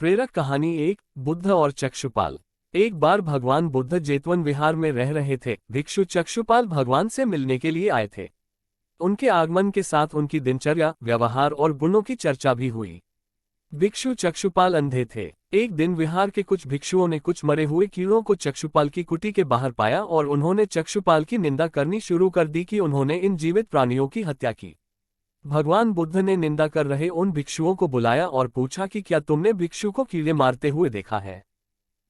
प्रेरक कहानी एक, बुद्ध और चक्षुपाल। एक बार भगवान बुद्ध जेतवन विहार में रह रहे थे। भिक्षु चक्षुपाल भगवान से मिलने के लिए आए थे। उनके आगमन के साथ उनकी दिनचर्या, व्यवहार और गुणों की चर्चा भी हुई। भिक्षु चक्षुपाल अंधे थे। एक दिन विहार के कुछ भिक्षुओं ने कुछ मरे हुए कीड़ों को चक्षुपाल की कुटी के बाहर पाया और उन्होंने चक्षुपाल की निंदा करनी शुरू कर दी कि उन्होंने इन जीवित प्राणियों की हत्या की। भगवान बुद्ध ने निंदा कर रहे उन भिक्षुओं को बुलाया और पूछा कि क्या तुमने भिक्षु को कीड़े मारते हुए देखा है।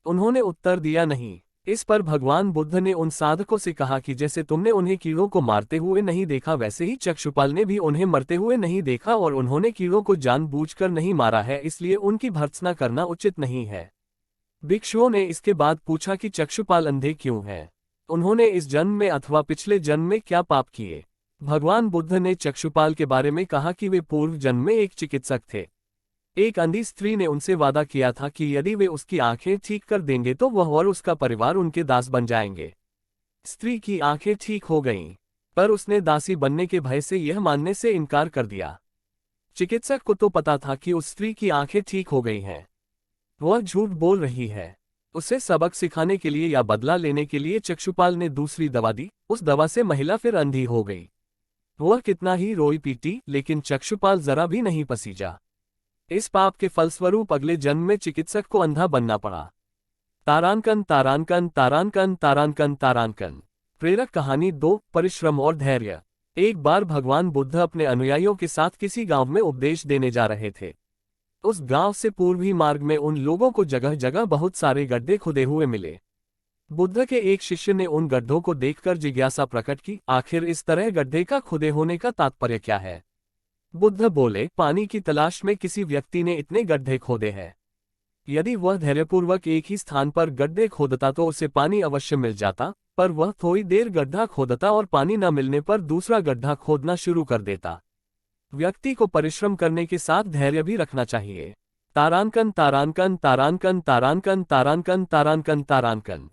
उन्होंने उत्तर दिया नहीं। इस पर भगवान बुद्ध ने उन साधकों से कहा कि जैसे तुमने उन्हें कीड़ों को मारते हुए नहीं देखा, वैसे ही चक्षुपाल ने भी उन्हें मरते हुए नहीं देखा और उन्होंने कीड़ों को जानबूझकर नहीं मारा है, इसलिए उनकी भर्त्सना करना उचित नहीं है। भिक्षुओं ने इसके बाद पूछा कि चक्षुपाल अंधे क्यों हैं? उन्होंने इस जन्म में अथवा पिछले जन्म में क्या पाप किए? भगवान बुद्ध ने चक्षुपाल के बारे में कहा कि वे पूर्व जन्म में एक चिकित्सक थे। एक अंधी स्त्री ने उनसे वादा किया था कि यदि वे उसकी आंखें ठीक कर देंगे तो वह और उसका परिवार उनके दास बन जाएंगे। स्त्री की आंखें ठीक हो गईं, पर उसने दासी बनने के भय से यह मानने से इनकार कर दिया। चिकित्सक को तो पता था कि उस स्त्री की आंखें ठीक हो गई हैं। वह झूठ बोल रही है। उसे सबक सिखाने के लिए या बदला लेने के लिए चक्षुपाल ने दूसरी दवा दी। उस दवा से महिला फिर अंधी हो गई। वह कितना ही रोई पीटी, लेकिन चक्षुपाल जरा भी नहीं पसीजा। इस पाप के फलस्वरूप अगले जन्म में चिकित्सक को अंधा बनना पड़ा। तारांकन तारांकन तारांकन तारांकन तारांकन। प्रेरक कहानी 2, परिश्रम और धैर्य। एक बार भगवान बुद्ध अपने अनुयायियों के साथ किसी गांव में उपदेश देने जा रहे थे। उस गांव से पूर्वी मार्ग में उन लोगों को जगह जगह बहुत सारे गड्ढे खुदे हुए मिले। बुद्ध के एक शिष्य ने उन गड्ढों को देखकर जिज्ञासा प्रकट की, आखिर इस तरह गड्ढे का खुदे होने का तात्पर्य क्या है? बुद्ध बोले, पानी की तलाश में किसी व्यक्ति ने इतने गड्ढे खोदे हैं। यदि वह धैर्यपूर्वक एक ही स्थान पर गड्ढे खोदता तो उसे पानी अवश्य मिल जाता, पर वह थोड़ी देर गड्ढा खोदता और पानी न मिलने पर दूसरा गड्ढा खोदना शुरू कर देता। व्यक्ति को परिश्रम करने के साथ धैर्य भी रखना चाहिए। तारांकन तारांकन तारांकन तारांकन तारांकन तारांकन तारांकन।